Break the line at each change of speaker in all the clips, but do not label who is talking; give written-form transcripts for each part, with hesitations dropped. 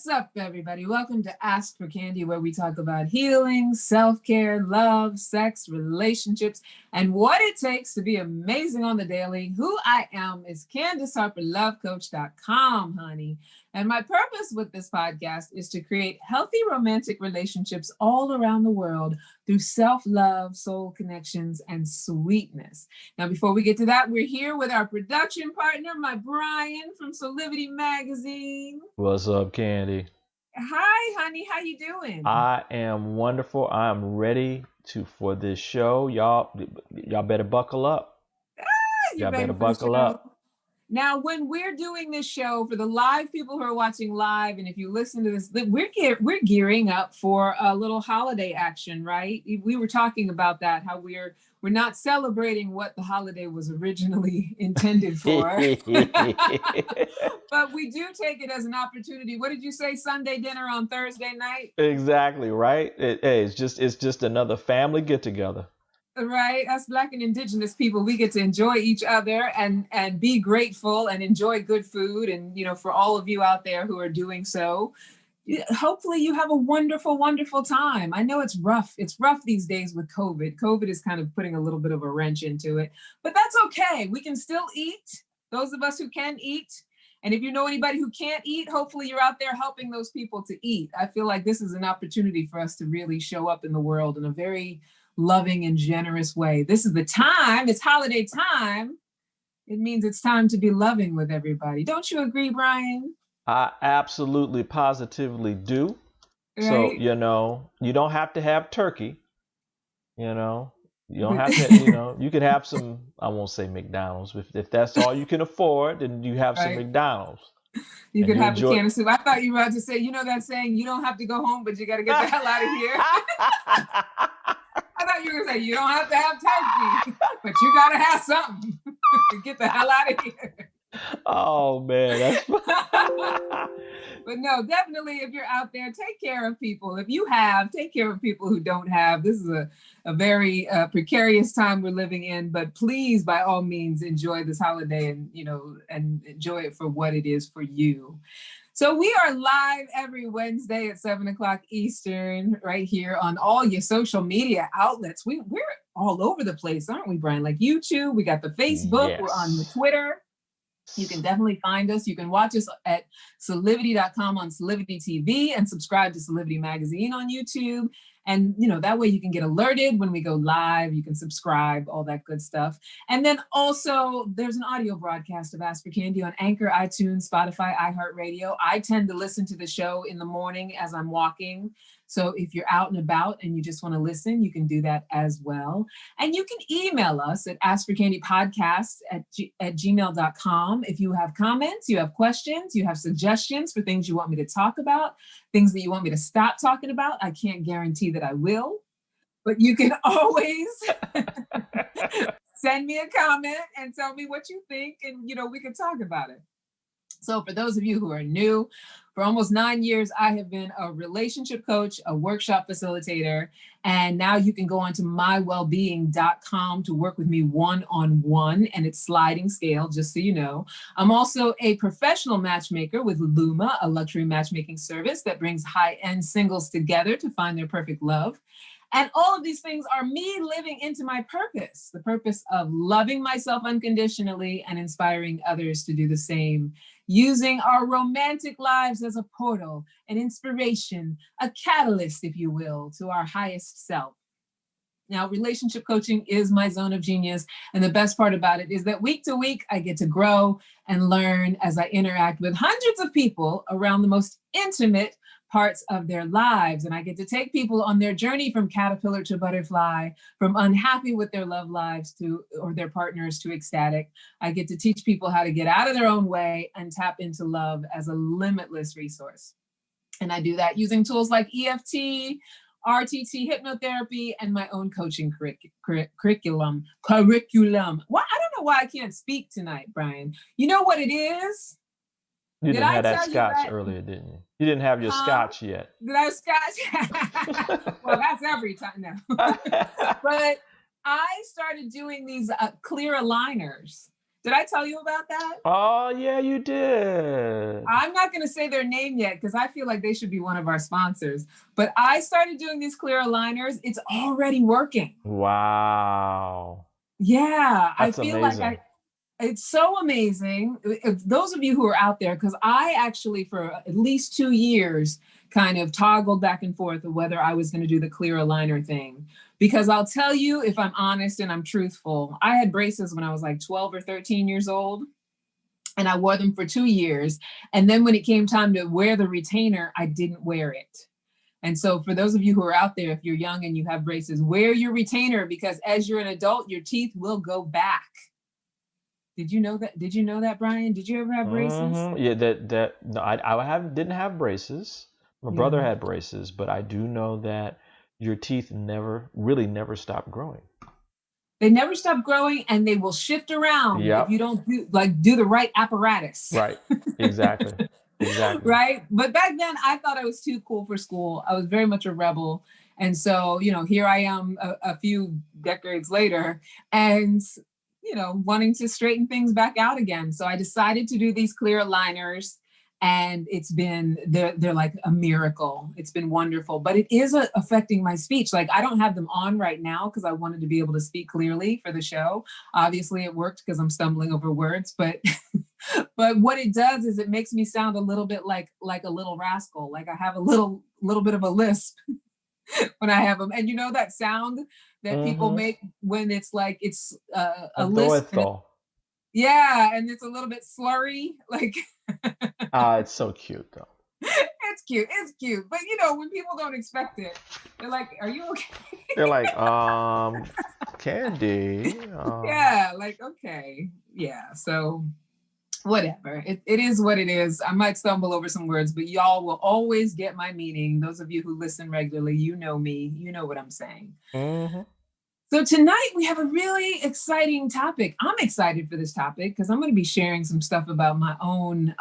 What's up, everybody? Welcome to Ask for Candy, where we talk about healing, self-care, love, sex, relationships, and what it takes to be amazing on the daily. Who I am is Candice Harper, lovecoach.com, honey. And my purpose with this podcast is to create healthy romantic relationships all around the world through self-love, soul connections, and sweetness. Now, before we get to that, we're here with our production partner, my Brian from Solidity Magazine.
What's up, Candy?
Hi, honey. How you doing?
I am wonderful. I'm ready for this show. Y'all better buckle up. Y'all better buckle up.
Now, when we're doing this show, for the live people who are watching live, and if you listen to this, we're gearing up for a little holiday action, right? We were talking about that, how we're not celebrating what the holiday was originally intended for, but we do take it as an opportunity. What did you say? Sunday dinner on Thursday night?
Exactly, right? It's just another family get together.
Right, us Black and Indigenous people, we get to enjoy each other and be grateful and enjoy good food. And for all of you out there who are doing so, hopefully you have a wonderful, wonderful time. I know it's rough. It's rough these days with COVID. COVID is kind of putting a little bit of a wrench into it, but that's okay. We can still eat, those of us who can eat. And if you know anybody who can't eat, hopefully you're out there helping those people to eat. I feel like this is an opportunity for us to really show up in the world in a very loving and generous way. This is the time. It's holiday time. It means it's time to be loving with everybody. Don't you agree, Brian?
I absolutely positively do. Right? So, you don't have to have turkey. You don't have to, you could have some, I won't say McDonald's. If that's all you can afford, then you have some McDonald's.
You could have a can of soup. I thought you were about to say, that saying, you don't have to go home, but you got to get the hell out of here. I thought you were going to say, you don't have to have turkey, but you got to have something to get the hell out of here.
Oh, man. That's
But no, definitely, if you're out there, take care of people. If you have, take care of people who don't have. This is a very precarious time we're living in, but please, by all means, enjoy this holiday and enjoy it for what it is for you. So we are live every Wednesday at 7:00 Eastern, right here on all your social media outlets. We're all over the place, aren't we, Brian? Like YouTube, we got the Facebook, yes. We're on the Twitter. You can definitely find us. You can watch us at solidity.com on Solidity TV and subscribe to Solidity Magazine on YouTube. And, that way you can get alerted when we go live. You can subscribe, all that good stuff. And then also there's an audio broadcast of Ask for Candy on Anchor, iTunes, Spotify, iHeartRadio. I tend to listen to the show in the morning as I'm walking. So if you're out and about and you just want to listen, you can do that as well. And you can email us at askforcandypodcast@gmail.com. If you have comments, you have questions, you have suggestions for things you want me to talk about, things that you want me to stop talking about. I can't guarantee that I will, but you can always send me a comment and tell me what you think, and we can talk about it. So for those of you who are new, for almost 9 years, I have been a relationship coach, a workshop facilitator, and now you can go on to mywellbeing.com to work with me one-on-one, and it's sliding scale, just so you know. I'm also a professional matchmaker with Luma, a luxury matchmaking service that brings high-end singles together to find their perfect love. And all of these things are me living into my purpose, the purpose of loving myself unconditionally and inspiring others to do the same, using our romantic lives as a portal, an inspiration, a catalyst, if you will, to our highest self. Now, relationship coaching is my zone of genius. And the best part about it is that week to week, I get to grow and learn as I interact with hundreds of people around the most intimate parts of their lives. And I get to take people on their journey from caterpillar to butterfly, from unhappy with their love lives or their partners to ecstatic. I get to teach people how to get out of their own way and tap into love as a limitless resource. And I do that using tools like EFT, RTT, hypnotherapy, and my own coaching curriculum. Well, I don't know why I can't speak tonight, Brian. You know what it is?
You didn't have that scotch earlier, didn't you? You didn't have your scotch yet.
Did I have scotch? Well, that's every time now. But I started doing these clear aligners. Did I tell you about that?
Oh, yeah, you did.
I'm not going to say their name yet because I feel like they should be one of our sponsors. But I started doing these clear aligners. It's already working.
Wow.
Yeah, I
That's
feel like
amazing.
it's so amazing. If those of you who are out there, because I actually, for at least 2 years, kind of toggled back and forth of whether I was going to do the clear aligner thing. Because I'll tell you, if I'm honest and I'm truthful, I had braces when I was like 12 or 13 years old, and I wore them for 2 years. And then when it came time to wear the retainer, I didn't wear it. And so for those of you who are out there, if you're young and you have braces, wear your retainer, because as you're an adult, your teeth will go back. Did you know that? Did you know that, Brian? Did you ever have braces?
Yeah, no, didn't have braces. My brother
Yeah.
had braces, but I do know that your teeth never stop growing.
They never stop growing, and they will shift around if you
Yep.
don't do the right apparatus.
Right. Exactly. Exactly.
Right. But back then I thought I was too cool for school. I was very much a rebel. And so, here I am a few decades later, and wanting to straighten things back out again. So I decided to do these clear aligners, and they're like a miracle. It's been wonderful, but it is affecting my speech. Like, I don't have them on right now because I wanted to be able to speak clearly for the show. Obviously it worked because I'm stumbling over words, but but what it does is it makes me sound a little bit like a little rascal. Like I have a little bit of a lisp when I have them. And that sound that people
Mm-hmm.
make when it's like it's a lisp, and
Adorable.
and it's a little bit slurry. Like
It's so cute though.
it's cute. It's cute. But when people don't expect it, they're like, "Are you okay?"
They're like, Candy.
Yeah, like, okay. Yeah. So whatever. It is what it is. I might stumble over some words, but y'all will always get my meaning. Those of you who listen regularly, you know me, you know what I'm saying.
Mm-hmm.
So tonight we have a really exciting topic. I'm excited for this topic because I'm going to be sharing some stuff about my own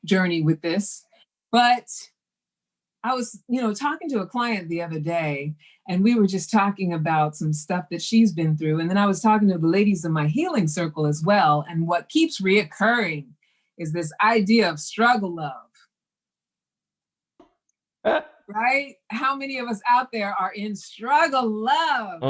journey with this. But I was, talking to a client the other day, and we were just talking about some stuff that she's been through. And then I was talking to the ladies in my healing circle as well. And what keeps reoccurring is this idea of struggle love. Right? How many of us out there are in struggle love?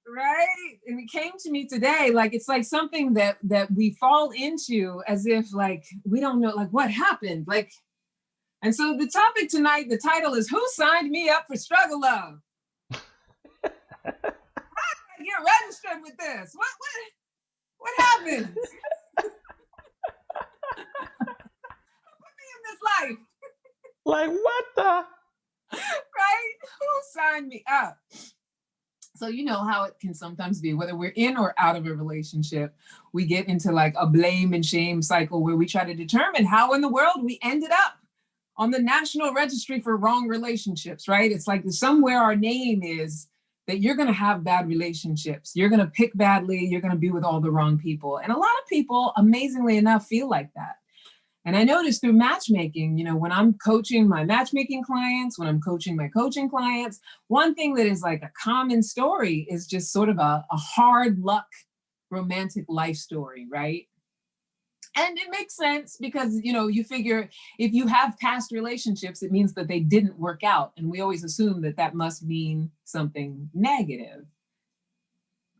Right? And it came to me today, like it's like something that we fall into as if like we don't know like what happened. Like, and so the topic tonight, the title is "Who Signed Me Up for Struggle Love?" How did I get registered with this? What happened? Put me in this life.
Like what the?
Right? Who signed me up? So you know how it can sometimes be, whether we're in or out of a relationship, we get into like a blame and shame cycle where we try to determine how in the world we ended up on the National Registry for wrong relationships, right? It's like somewhere our name is that you're going to have bad relationships. You're going to pick badly. You're going to be with all the wrong people. And a lot of people, amazingly enough, feel like that. And I noticed through matchmaking, when I'm coaching my matchmaking clients, when I'm coaching my coaching clients, one thing that is like a common story is just sort of a hard luck romantic life story, right? And it makes sense because, you figure if you have past relationships, it means that they didn't work out. And we always assume that that must mean something negative,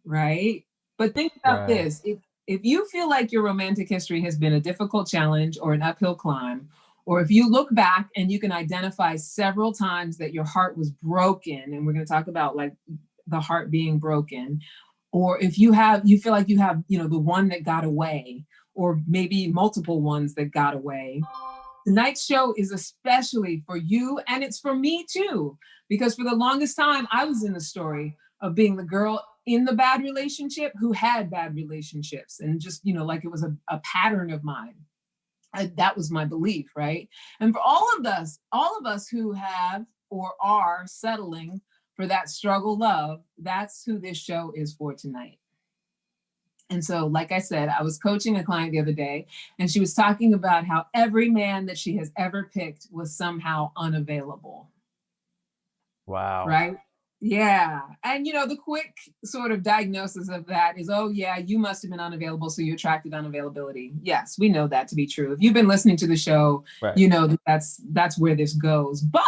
right? But think about
Right.
this. If you feel like your romantic history has been a difficult challenge or an uphill climb, or if you look back and you can identify several times that your heart was broken, and we're going to talk about like the heart being broken, or if you feel like you have, the one that got away, or maybe multiple ones that got away. Tonight's show is especially for you, and it's for me too, because for the longest time, I was in the story of being the girl in the bad relationship who had bad relationships, and just, like it was a pattern of mine. That was my belief, right? And for all of us who have or are settling for that struggle love, that's who this show is for tonight. And so, like I said, I was coaching a client the other day, and she was talking about how every man that she has ever picked was somehow unavailable.
Wow.
Right? Yeah. And the quick sort of diagnosis of that is, oh yeah, you must have been unavailable, so you attracted unavailability. Yes, we know that to be true. If you've been listening to the show,
Right.
you know that's where this goes. But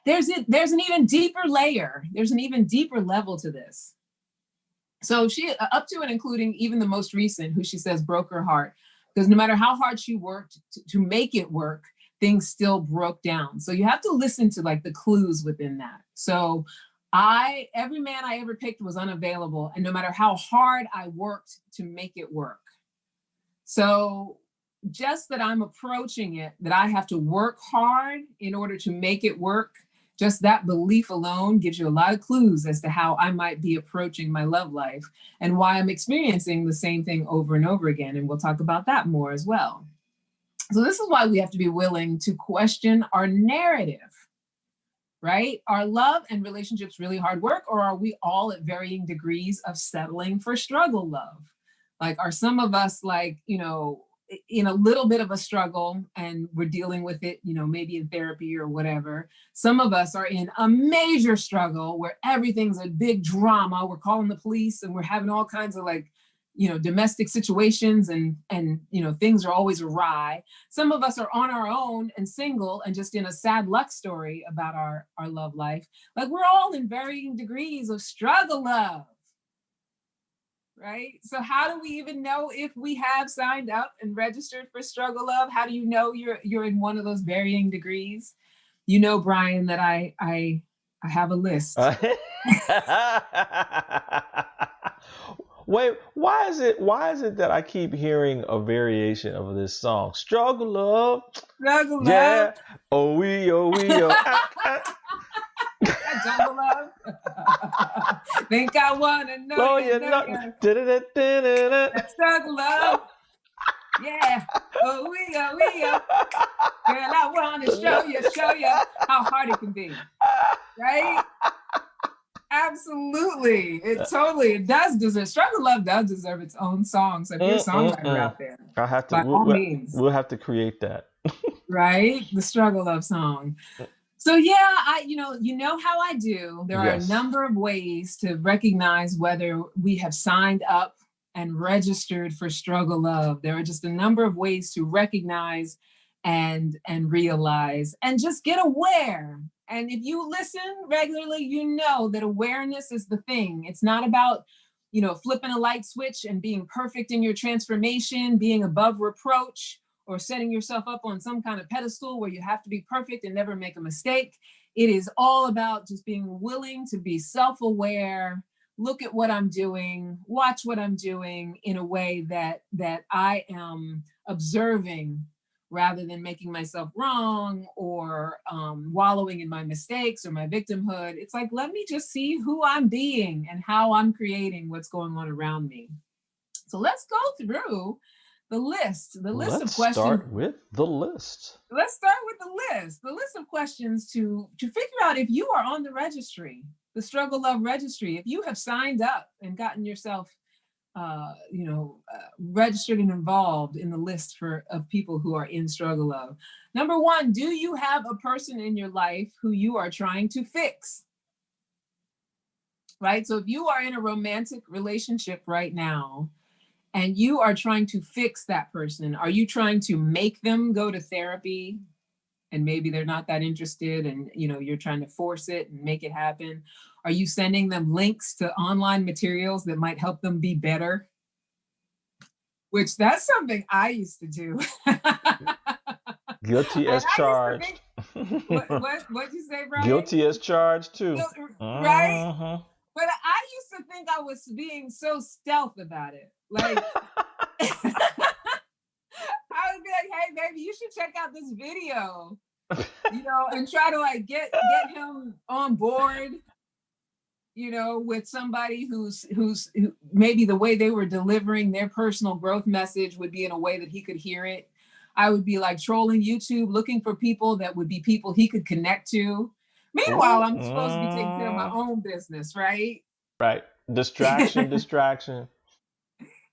there's an even deeper layer. There's an even deeper level to this. So she up to and including even the most recent, who she says broke her heart, because no matter how hard she worked to make it work, things still broke down. So you have to listen to like the clues within that. So every man I ever picked was unavailable, and no matter how hard I worked to make it work. So just that I'm approaching it, that I have to work hard in order to make it work, just that belief alone gives you a lot of clues as to how I might be approaching my love life and why I'm experiencing the same thing over and over again. And we'll talk about that more as well. So this is why we have to be willing to question our narrative. Right? Are love and relationships really hard work, or are we all at varying degrees of settling for struggle love? Like, are some of us like, in a little bit of a struggle and we're dealing with it, maybe in therapy or whatever. Some of us are in a major struggle where everything's a big drama. We're calling the police and we're having all kinds of like, domestic situations and things are always awry. Some of us are on our own and single and just in a sad luck story about our love life. Like, we're all in varying degrees of struggle love. Right? So how do we even know if we have signed up and registered for struggle love? How do you know you're in one of those varying degrees? Brian, that I have a list.
Wait, why is it that I keep hearing a variation of this song? Struggle love.
Struggle
yeah.
love.
Oh we.
Jungle love. Think I wanna know.
Oh, you know.
That struggle love. Yeah. Oh we. Girl, I wanna show you how hard it can be. Right? Absolutely. It does deserve, struggle love does deserve its own song. So if you're a songwriter out there, by all means.
We'll have to create that.
Right? The struggle love song. So yeah, you know how I do. There are a number of ways to recognize whether we have signed up and registered for struggle love. There are just a number of ways to recognize and realize and just get aware. And if you listen regularly, you know that awareness is the thing. It's not about, flipping a light switch and being perfect in your transformation, being above reproach, or setting yourself up on some kind of pedestal where you have to be perfect and never make a mistake. It is all about just being willing to be self-aware, look at what I'm doing, watch what I'm doing in a way that I am observing rather than making myself wrong or wallowing in my mistakes or my victimhood. It's like, let me just see who I'm being and how I'm creating what's going on around me. So let's go through the list of questions.
Let's start with the list.
Let's start with the list. The list of questions to figure out if you are on the registry, the Struggle Love Registry, if you have signed up and gotten yourself registered and involved in the list of people who are in struggle love. Number one, do you have a person in your life who you are trying to fix? Right? So if you are in a romantic relationship right now and you are trying to fix that person, are you trying to make them go to therapy? And maybe they're not that interested and you're trying to force it and make it happen. Are you sending them links to online materials that might help them be better? Which that's something I used to do.
Guilty as charged.
What'd you say, Brian?
Guilty as charged too.
Right? Uh-huh. But I used to think I was being so stealth about it. Like I would be like, hey, baby, you should check out this video, and try to like get him on board, with somebody who maybe the way they were delivering their personal growth message would be in a way that he could hear it. I would be like trolling YouTube, looking for people that would be people he could connect to. Meanwhile, I'm supposed to be taking care of my own business, right?
Right. Distraction.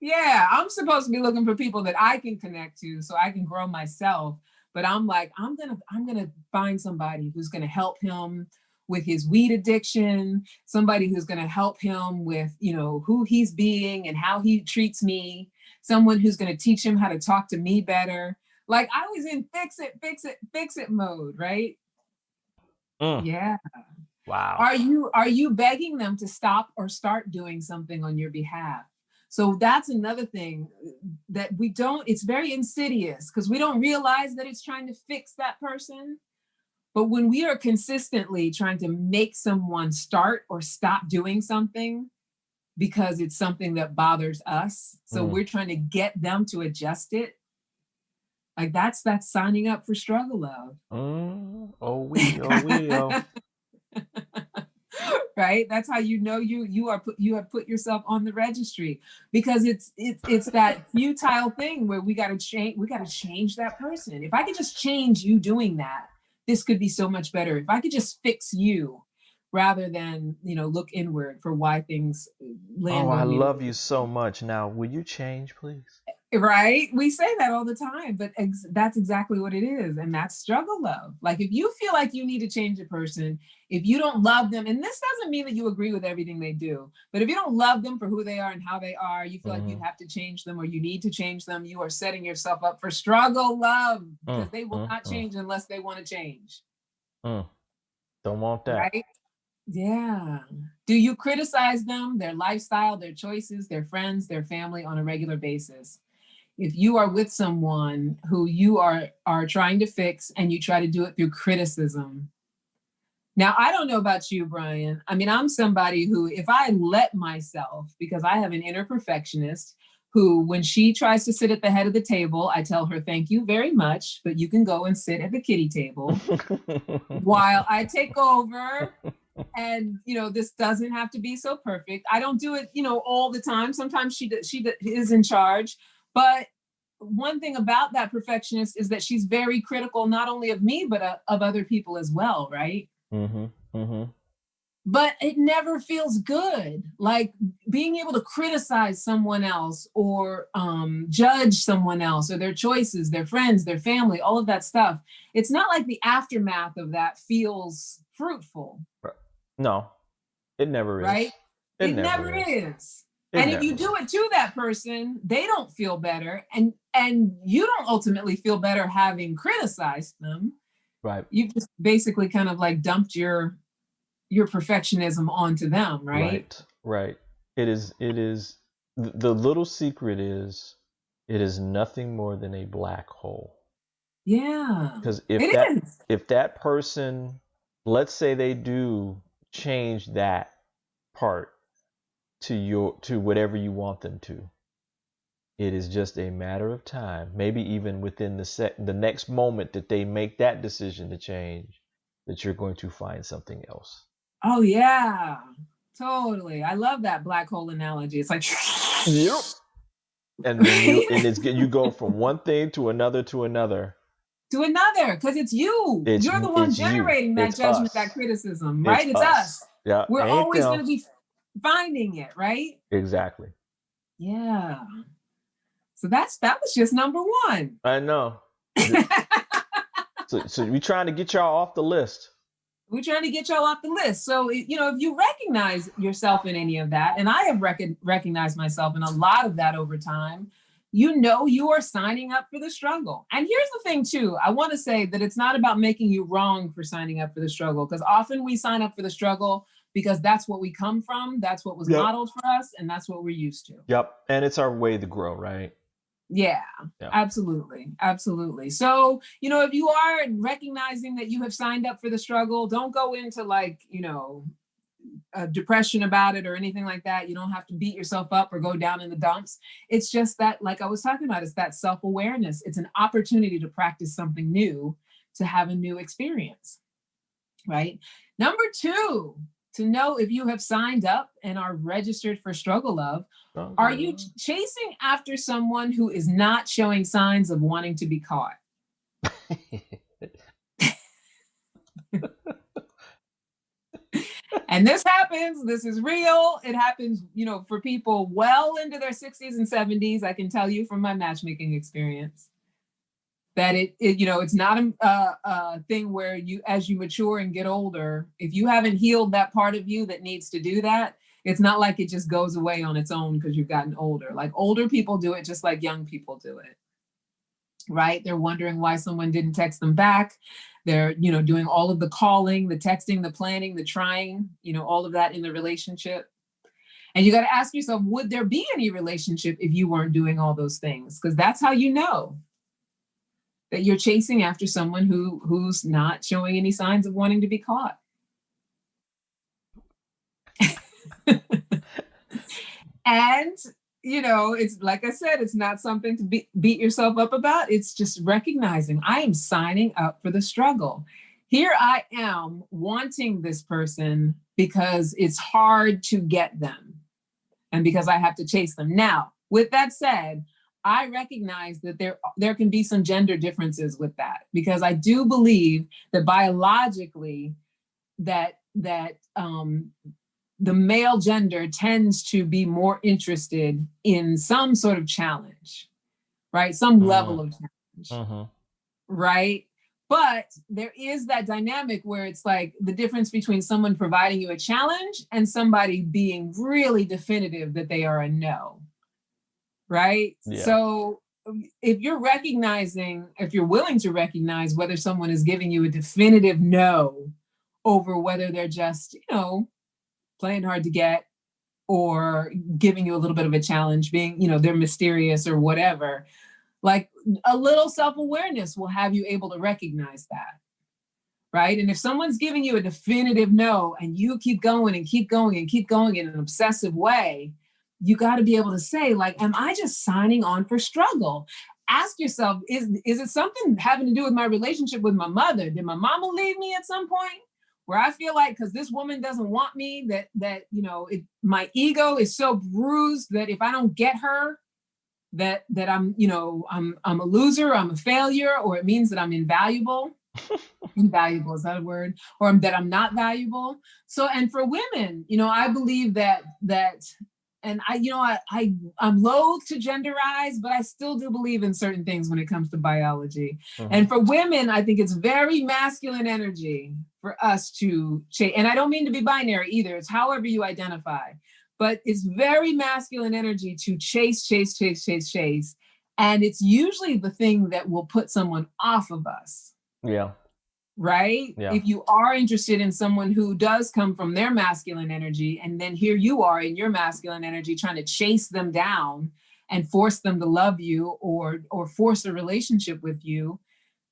Yeah, I'm supposed to be looking for people that I can connect to so I can grow myself. But I'm like, I'm gonna find somebody who's gonna help him with his weed addiction, somebody who's going to help him with, who he's being and how he treats me, someone who's going to teach him how to talk to me better. Like I was in fix it mode, right? Yeah.
Wow.
Are you begging them to stop or start doing something on your behalf? So that's another thing that it's very insidious because we don't realize that it's trying to fix that person. But when we are consistently trying to make someone start or stop doing something because it's something that bothers us, so we're trying to get them to adjust it, like that's signing up for struggle love. Right? That's how you know you have put yourself on the registry, because it's that futile thing where we got to change that person. If I could just change you doing that, this could be so much better. If I could just fix you rather than, look inward for why things land on me.
I love you so much. Now, will you change, please?
Right? We say that all the time, but that's exactly what it is. And that's struggle love. Like if you feel like you need to change a person, if you don't love them, and this doesn't mean that you agree with everything they do, but if you don't love them for who they are and how they are, you feel like you have to change them or you need to change them, you are setting yourself up for struggle love, because they will not change unless they want to change.
Don't want that.
Right? Yeah. Do you criticize them, their lifestyle, their choices, their friends, their family on a regular basis? If you are with someone who you are trying to fix and you try to do it through criticism. Now, I don't know about you, Brian. I mean, I'm somebody who, if I let myself, because I have an inner perfectionist who, when she tries to sit at the head of the table, I tell her, thank you very much, but you can go and sit at the kiddie table while I take over. And, this doesn't have to be so perfect. I don't do it, all the time. Sometimes she is in charge. But one thing about that perfectionist is that she's very critical, not only of me, but of other people as well, right? But it never feels good. Like being able to criticize someone else or judge someone else or their choices, their friends, their family, all of that stuff. It's not like the aftermath of that feels fruitful.
No, it never is.
Right? It never is. And if you do it to that person, they don't feel better. And you don't ultimately feel better having criticized them.
Right.
You just basically kind of like dumped your perfectionism onto them, right?
Right. It is the little secret is it is nothing more than a black hole.
Yeah.
Because if that person, let's say they do change that part to whatever you want them to, it is just a matter of time, maybe even within the next moment that they make that decision to change, that you're going to find something else.
Oh yeah, totally. I love that black hole analogy. It's like
yep. And then you go from one thing to another
because it's you. You're the one generating that judgment, that criticism, right? It's us.
Yeah,
we're always going to be finding it, right?
Exactly.
Yeah. So that was just number one.
I know. So we're trying to get y'all off the list.
We're trying to get y'all off the list. So, if you recognize yourself in any of that, and I have recognized myself in a lot of that over time, you are signing up for the struggle. And here's the thing too, I want to say that it's not about making you wrong for signing up for the struggle, because often we sign up for the struggle because that's what we come from, that's what was modeled for us, and that's what we're used to.
Yep. And it's our way to grow, right?
Yeah, absolutely. Absolutely. So, if you are recognizing that you have signed up for the struggle, don't go into a depression about it or anything like that. You don't have to beat yourself up or go down in the dumps. It's just that, like I was talking about, it's that self-awareness. It's an opportunity to practice something new, to have a new experience, right? Number 2, to know if you have signed up and are registered for struggle love. Are you chasing after someone who is not showing signs of wanting to be caught? And this happens. This is real. It happens, for people well into their 60s and 70s. I can tell you from my matchmaking experience. that it's not a thing where as you mature and get older, if you haven't healed that part of you that needs to do that, it's not like it just goes away on its own because you've gotten older. Like older people do it just like young people do it, right? They're wondering why someone didn't text them back. They're, doing all of the calling, the texting, the planning, the trying, all of that in the relationship. And you got to ask yourself, would there be any relationship if you weren't doing all those things? Because that's how you know that you're chasing after someone who's not showing any signs of wanting to be caught. And, it's like I said, it's not something to beat yourself up about. It's just recognizing I am signing up for the struggle. Here I am wanting this person because it's hard to get them and because I have to chase them. Now, with that said, I recognize that there can be some gender differences with that, because I do believe that biologically that the male gender tends to be more interested in some sort of challenge, right? Some level of challenge, right? But there is that dynamic where it's like the difference between someone providing you a challenge and somebody being really definitive that they are a no. Right? Yeah. So if you're willing to recognize whether someone is giving you a definitive no over whether they're just, playing hard to get or giving you a little bit of a challenge, being, they're mysterious or whatever, like a little self-awareness will have you able to recognize that. Right? And if someone's giving you a definitive no and you keep going and keep going and keep going in an obsessive way, you got to be able to say, like, am I just signing on for struggle? Ask yourself, is it something having to do with my relationship with my mother? Did my mama leave me at some point where I feel like, because this woman doesn't want me, that my ego is so bruised that if I don't get her, that I'm, I'm a loser, I'm a failure, or it means that I'm invaluable. Invaluable, is that a word? Or that I'm not valuable. So, and for women, I believe that and I'm loath to genderize, but I still do believe in certain things when it comes to biology. And for women, I think it's very masculine energy for us to chase. And I don't mean to be binary either. It's however you identify, but it's very masculine energy to chase. And it's usually the thing that will put someone off of us.
Yeah.
Right? Yeah. If you are interested in someone who does come from their masculine energy, and then here you are in your masculine energy trying to chase them down and force them to love you or force a relationship with you,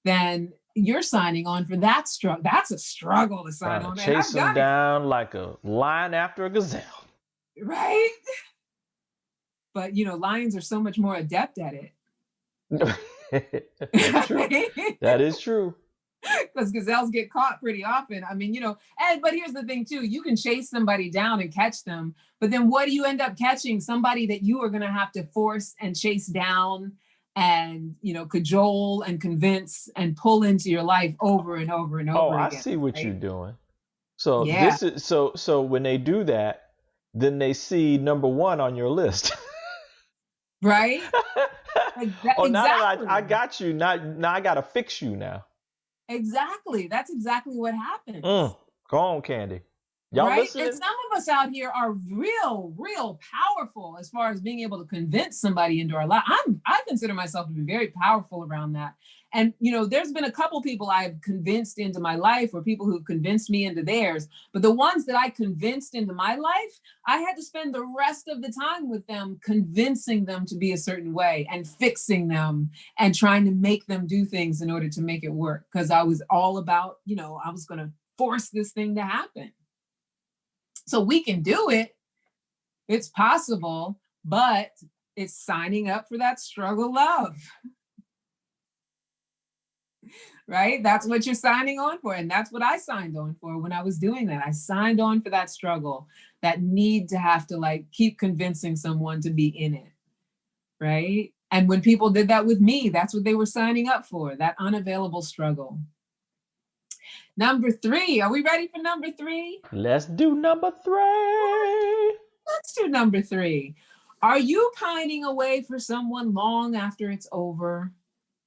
then you're signing on for that struggle. That's a struggle to sign on.
Chase them down like a lion after a gazelle.
Right? But, lions are so much more adept at it.
That's true. That is true.
Because gazelles get caught pretty often. I mean, but here's the thing too, you can chase somebody down and catch them, but then what do you end up catching? Somebody that you are going to have to force and chase down and, cajole and convince and pull into your life over and over and over again.
I see what you're doing. So this is, so when they do that, then they see number one on your list.
Right?
Exactly. Now that I got you, now I got to fix you now.
Exactly. That's exactly what happens.
Go on, Candy. Y'all
right?
listening?
And some of us out here are real powerful as far as being able to convince somebody into our life. I consider myself to be very powerful around that. And, there's been a couple people I've convinced into my life or people who convinced me into theirs. But the ones that I convinced into my life, I had to spend the rest of the time with them, convincing them to be a certain way and fixing them and trying to make them do things in order to make it work. Because I was all about, I was going to force this thing to happen. So we can do it. It's possible, but it's signing up for that struggle love. Right? That's what you're signing on for. And that's what I signed on for when I was doing that. I signed on for that struggle, that need to have to keep convincing someone to be in it. Right? And when people did that with me, that's what they were signing up for, that unavailable struggle. Number 3. Are we ready for number 3?
Let's do number 3.
Let's do number 3. Are you pining away for someone long after it's over?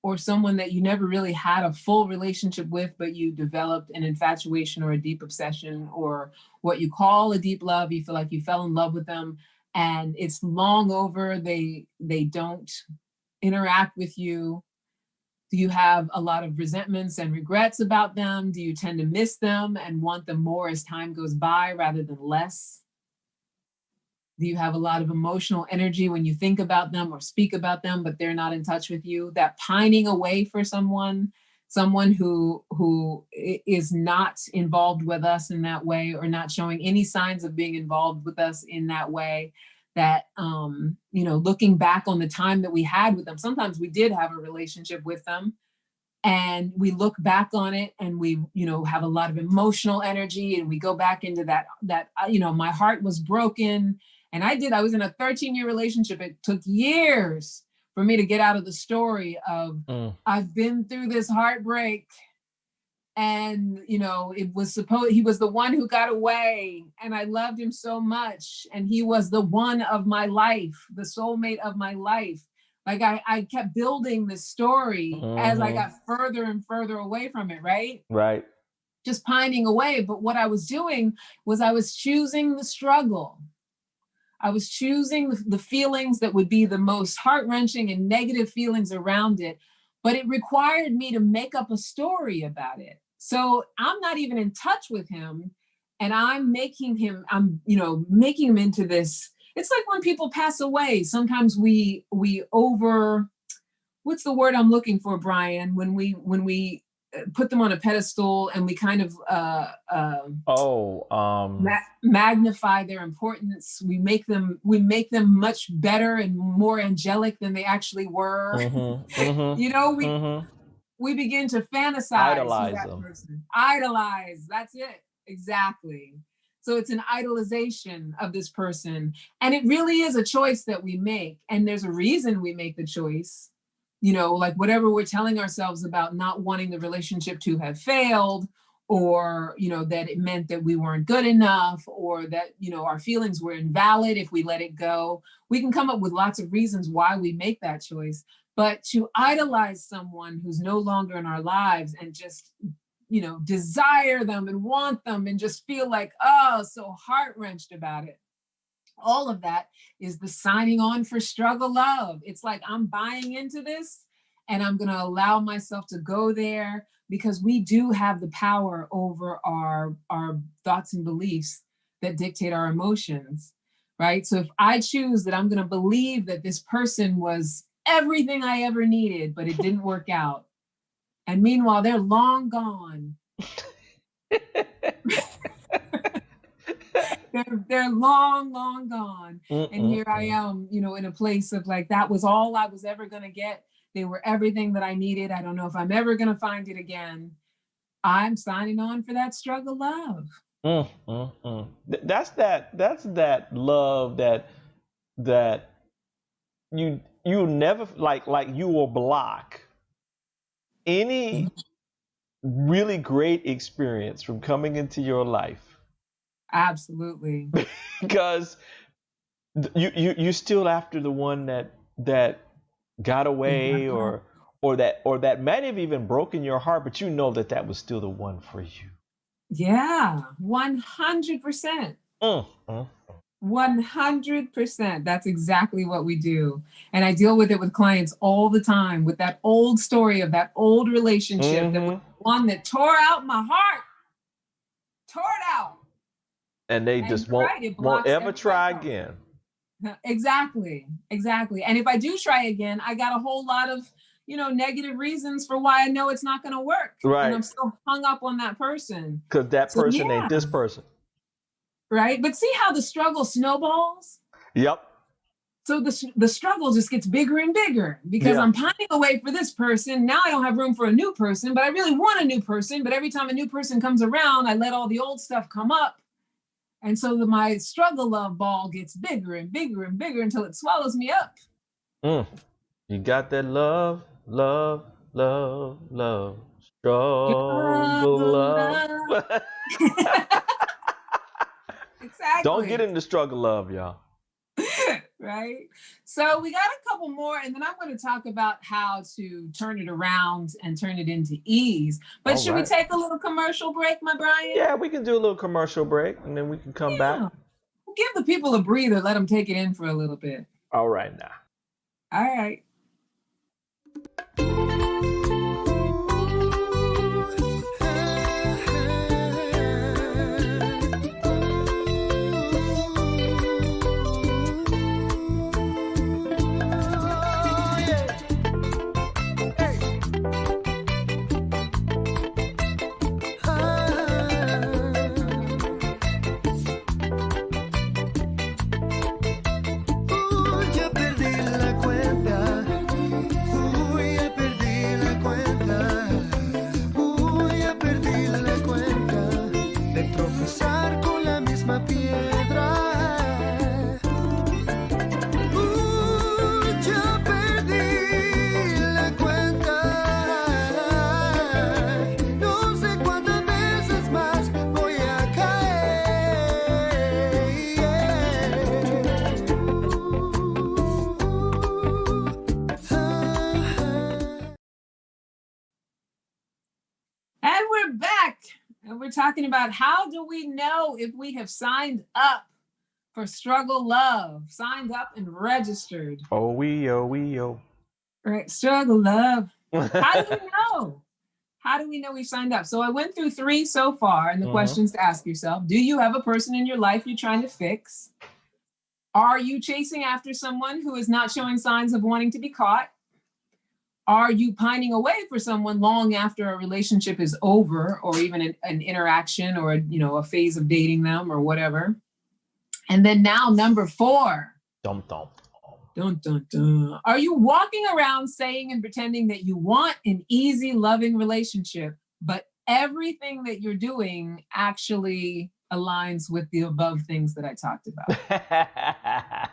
or someone that you never really had a full relationship with, but you developed an infatuation or a deep obsession or what you call a deep love. You feel like you fell in love with them and it's long over. They don't interact with you. Do you have a lot of resentments and regrets about them? Do you tend to miss them and want them more as time goes by rather than less? Do you have a lot of emotional energy when you think about them or speak about them, but they're not in touch with you? That pining away for someone who is not involved with us in that way, or not showing any signs of being involved with us in that way. That, looking back on the time that we had with them, sometimes we did have a relationship with them, and we look back on it and we, have a lot of emotional energy, and we go back into that, my heart was broken. And I was in a 13-year relationship. It took years for me to get out of the story of, I've been through this heartbreak, and, he was the one who got away, and I loved him so much. And he was the one of my life, the soulmate of my life. Like I kept building this story as I got further and further away from it. Right.
Right.
Just pining away. But what I was doing was I was choosing the struggle. I was choosing the feelings that would be the most heart-wrenching and negative feelings around it, but it required me to make up a story about it. So I'm not even in touch with him, and I'm making him into this. It's like when people pass away, sometimes we what's the word I'm looking for, Brian? When we put them on a pedestal and we kind of magnify their importance. We make them much better and more angelic than they actually were. We begin to fantasize,
idolize
that
them.
person. Idolize. That's it. Exactly. So it's an idolization of this person, and it really is a choice that we make. And there's a reason we make the choice. Like whatever we're telling ourselves about not wanting the relationship to have failed, or, that it meant that we weren't good enough, or that, our feelings were invalid if we let it go. We can come up with lots of reasons why we make that choice. But to idolize someone who's no longer in our lives and just, desire them and want them and just feel like, so heart-wrenched about it. All of that is the signing on for struggle love. It's like, I'm buying into this and I'm going to allow myself to go there, because we do have the power over our thoughts and beliefs that dictate our emotions, right? So if I choose that I'm going to believe that this person was everything I ever needed, but it didn't work out, and meanwhile, they're long gone. They're long gone. And here I am, in a place of like, that was all I was ever going to get. They were everything that I needed. I don't know if I'm ever going to find it again. I'm signing on for that struggle love.
That's that love that you never like you will block any really great experience from coming into your life.
Absolutely.
Because you're still after the one that got away, or that might have even broken your heart, but you know that was still the one for you.
Yeah, 100%. 100%. That's exactly what we do. And I deal with it with clients all the time, with that old story of that old relationship, that was one that tore out my heart. Tore it out.
And they just won't ever try again.
Exactly. And if I do try again, I got a whole lot of, negative reasons for why I know it's not going to work.
Right.
And I'm still hung up on that person.
Because that person ain't this person.
Right. But see how the struggle snowballs?
Yep.
So the struggle just gets bigger and bigger, because I'm pining away for this person. Now I don't have room for a new person, but I really want a new person. But every time a new person comes around, I let all the old stuff come up. And so my struggle love ball gets bigger and bigger and bigger until it swallows me up.
You got that love. Struggle love.
Exactly.
Don't get into struggle love, y'all.
Right. So we got a couple more, and then I'm going to talk about how to turn it around and turn it into ease. But
All
should we
right.
take a little commercial break, my Brian?
Yeah, we can do a little commercial break and then we can come back.
Yeah. Give the people a breather. Let them take it in for a little bit.
All right now.
All right. And we're back. And we're talking about how do we know if we have signed up for Struggle Love, signed up and registered.
Oh, we.
Right, Struggle Love. How do we know? How do we know we've signed up? So I went through 3 so far, and the questions to ask yourself: do you have a person in your life you're trying to fix? Are you chasing after someone who is not showing signs of wanting to be caught? Are you pining away for someone long after a relationship is over, or even an interaction, or a phase of dating them or whatever? And then now, number 4.
Dum dum.
Dun, dun, dun. Are you walking around saying and pretending that you want an easy, loving relationship, but everything that you're doing actually aligns with the above things that I talked about?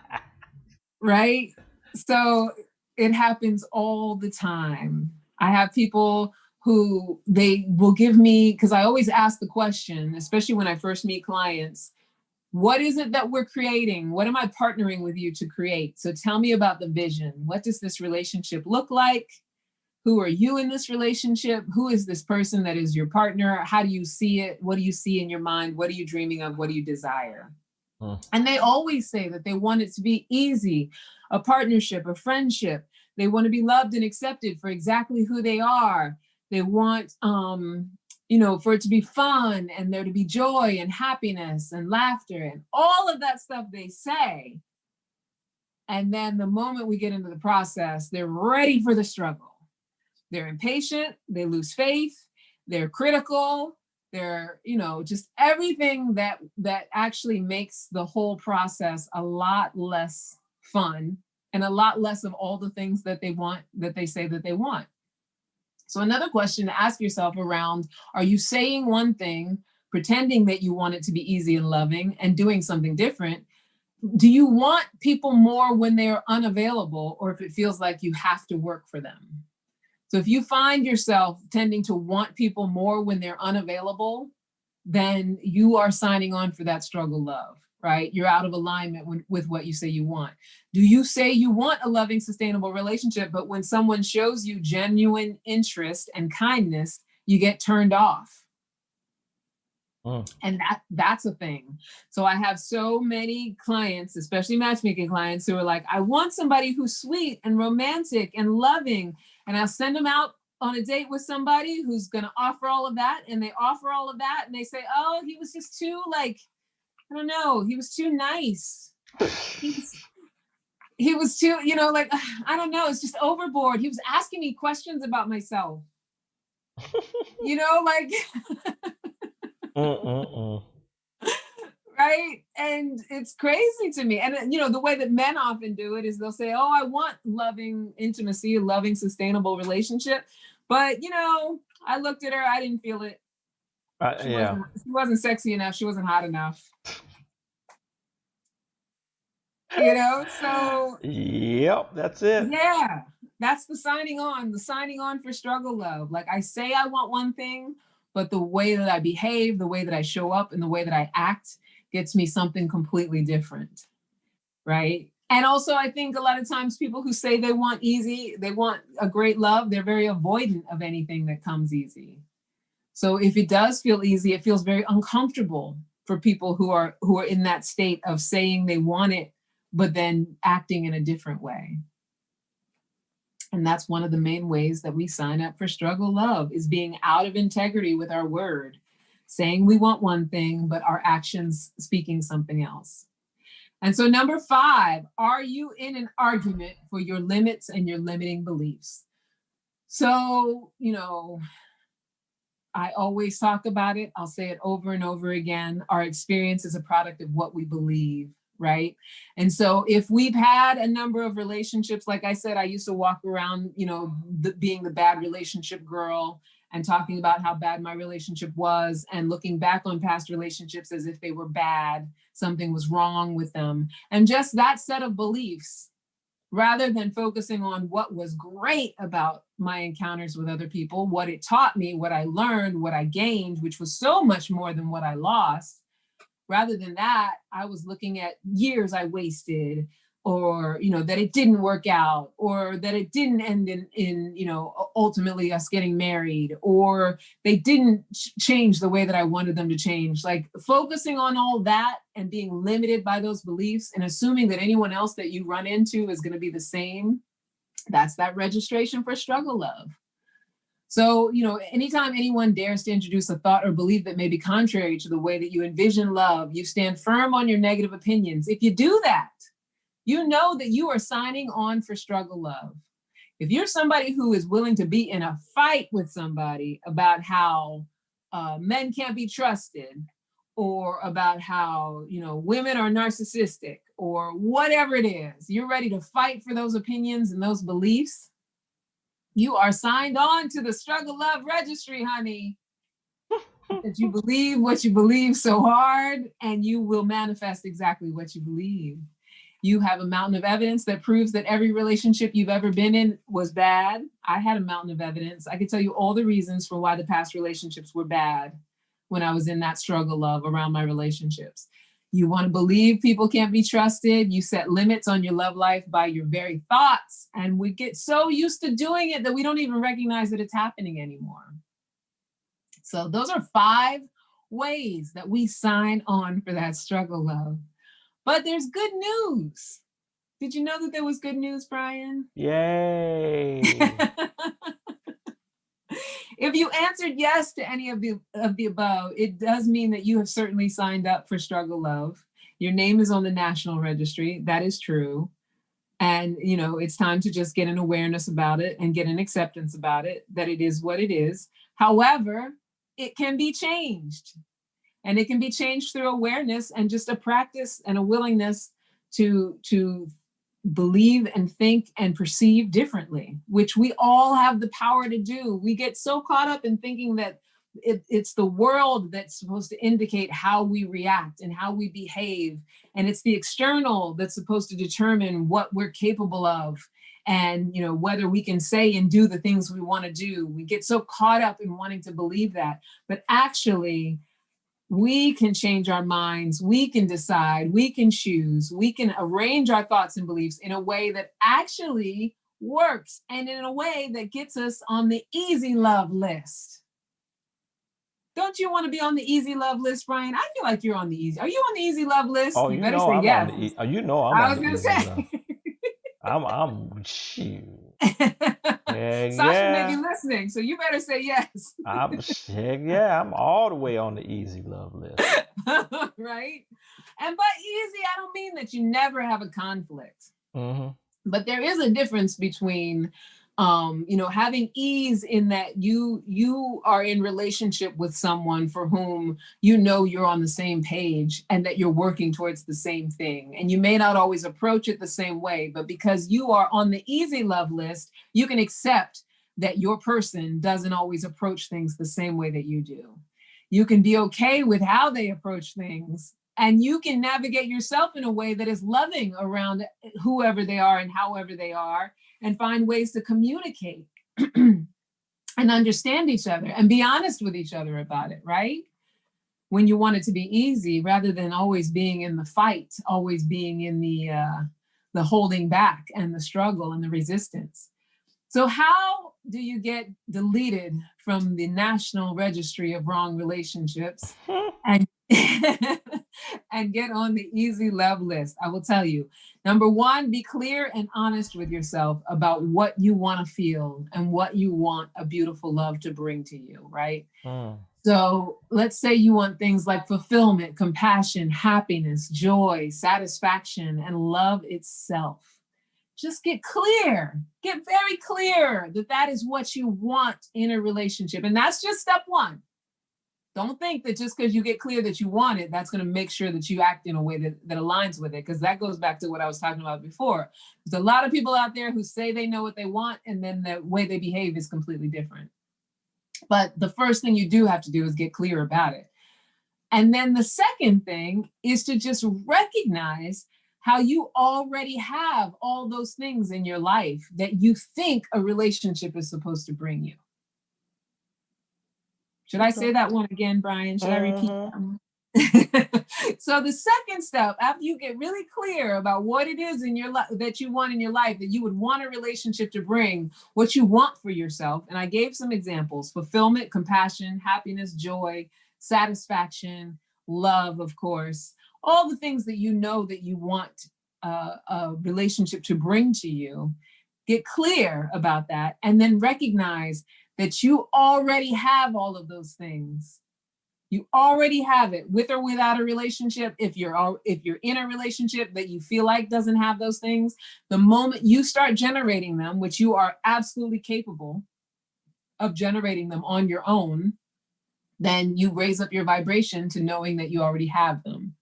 Right? So it happens all the time. I have people who they will give me, because I always ask the question, especially when I first meet clients, what is it that we're creating? What am I partnering with you to create? So tell me about the vision. What does this relationship look like? Who are you in this relationship? Who is this person that is your partner? How do you see it? What do you see in your mind? What are you dreaming of? What do you desire? And they always say that they want it to be easy, a partnership, a friendship. They want to be loved and accepted for exactly who they are. They want, for it to be fun, and there to be joy and happiness and laughter and all of that stuff they say. And then the moment we get into the process, they're ready for the struggle. They're impatient, they lose faith, they're critical, they're, just everything that actually makes the whole process a lot less fun and a lot less of all the things that they want, that they say that they want. So another question to ask yourself around, are you saying one thing, pretending that you want it to be easy and loving, and doing something different? Do you want people more when they're unavailable, or if it feels like you have to work for them? So if you find yourself tending to want people more when they're unavailable, then you are signing on for that struggle love, right? You're out of alignment with what you say you want. Do you say you want a loving, sustainable relationship, but when someone shows you genuine interest and kindness, you get turned off? And that's a thing. So I have so many clients, especially matchmaking clients, who are like, I want somebody who's sweet and romantic and loving. And I'll send them out on a date with somebody who's going to offer all of that. And they offer all of that. And they say, oh, he was just too, I don't know. He was too nice. He was too, I don't know. It's just overboard. He was asking me questions about myself. Right? And it's crazy to me. And, the way that men often do it is they'll say, oh, I want loving intimacy, a loving, sustainable relationship. But, I looked at her, I didn't feel it. She wasn't sexy enough. She wasn't hot enough. So.
Yep, that's it.
Yeah, that's the signing on for struggle love. Like, I say I want one thing, but the way that I behave, the way that I show up, and the way that I act gets me something completely different, right? And also, I think a lot of times people who say they want easy, they want a great love, they're very avoidant of anything that comes easy. So if it does feel easy, it feels very uncomfortable for people who are in that state of saying they want it, but then acting in a different way. And that's one of the main ways that we sign up for struggle love, is being out of integrity with our word, saying we want one thing, but our actions speaking something else. And so number 5, are you in an argument for your limits and your limiting beliefs? So, I always talk about it. I'll say it over and over again. Our experience is a product of what we believe, right? And so if we've had a number of relationships, like I said, I used to walk around, being the bad relationship girl and talking about how bad my relationship was and looking back on past relationships as if they were bad, something was wrong with them. And just that set of beliefs, rather than focusing on what was great about my encounters with other people, what it taught me, what I learned, what I gained, which was so much more than what I lost. Rather than that, I was looking at years I wasted, or, that it didn't work out, or that it didn't end in ultimately us getting married, or they didn't change the way that I wanted them to change. Like focusing on all that and being limited by those beliefs and assuming that anyone else that you run into is going to be the same. That's that registration for struggle love. So, anytime anyone dares to introduce a thought or belief that may be contrary to the way that you envision love, you stand firm on your negative opinions. If you do that, you know that you are signing on for struggle love. If you're somebody who is willing to be in a fight with somebody about how men can't be trusted, or about how, women are narcissistic, or whatever it is, you're ready to fight for those opinions and those beliefs, you are signed on to the struggle love registry, honey. That you believe what you believe so hard, and you will manifest exactly what you believe. You have a mountain of evidence that proves that every relationship you've ever been in was bad. I had a mountain of evidence. I could tell you all the reasons for why the past relationships were bad when I was in that struggle love around my relationships. You want to believe people can't be trusted. You set limits on your love life by your very thoughts. And we get so used to doing it that we don't even recognize that it's happening anymore. So those are 5 ways that we sign on for that struggle love. But there's good news. Did you know that there was good news, Brian?
Yay.
If you answered yes to any of the above, it does mean that you have certainly signed up for struggle love. Your name is on the national registry. That is true. And, it's time to just get an awareness about it and get an acceptance about it, that it is what it is. However, it can be changed. And it can be changed through awareness and just a practice and a willingness to believe and think and perceive differently, which we all have the power to do. We get so caught up in thinking that it's the world that's supposed to indicate how we react and how we behave. And it's the external that's supposed to determine what we're capable of and, whether we can say and do the things we want to do. We get so caught up in wanting to believe that. But actually, we can change our minds, we can decide, we can choose, we can arrange our thoughts and beliefs in a way that actually works and in a way that gets us on the easy love list. Don't you want to be on the easy love list, Brian? I feel like you're on the easy. Are you on the easy love list?
Oh,
you better say
I'm
yes.
on the I'm
I
on
was
the
gonna
easy
say.
love. I'm shoot.
Sasha may be listening, so you better say yes.
I'm all the way on the easy love list.
Right? And by easy, I don't mean that you never have a conflict.
Mm-hmm.
But there is a difference between having ease in that you are in relationship with someone for whom you're on the same page and that you're working towards the same thing. And you may not always approach it the same way, but because you are on the easy love list, you can accept that your person doesn't always approach things the same way that you do. You can be okay with how they approach things, and you can navigate yourself in a way that is loving around whoever they are and however they are, and find ways to communicate and understand each other and be honest with each other about it, right? When you want it to be easy, rather than always being in the fight, always being in the holding back and the struggle and the resistance. So how do you get deleted from the National Registry of Wrong Relationships and and get on the easy love list? I will tell you. Number one, be clear and honest with yourself about what you want to feel and what you want a beautiful love to bring to you, right? So let's say you want things like fulfillment, compassion, happiness, joy, satisfaction, and love itself. Just get clear, get very clear that that is what you want in a relationship. And that's just step one. Don't think that just because you get clear that you want it, that's going to make sure that you act in a way that aligns with it. Because that goes back to what I was talking about before. There's a lot of people out there who say they know what they want, and then the way they behave is completely different. But the first thing you do have to do is get clear about it. And then the second thing is to just recognize how you already have all those things in your life that you think a relationship is supposed to bring you. Should I say that one again, Brian? Should I repeat that one? So the second step, after you get really clear about what it is in your life that you want in your life, that you would want a relationship to bring, what you want for yourself. And I gave some examples: fulfillment, compassion, happiness, joy, satisfaction, love, of course, all the things that you know that you want a relationship to bring to you. Get clear about that, and then recognize that you already have all of those things. You already have it, with or without a relationship. If you're in a relationship that you feel like doesn't have those things, the moment you start generating them, which you are absolutely capable of generating them on your own, then you raise up your vibration to knowing that you already have them.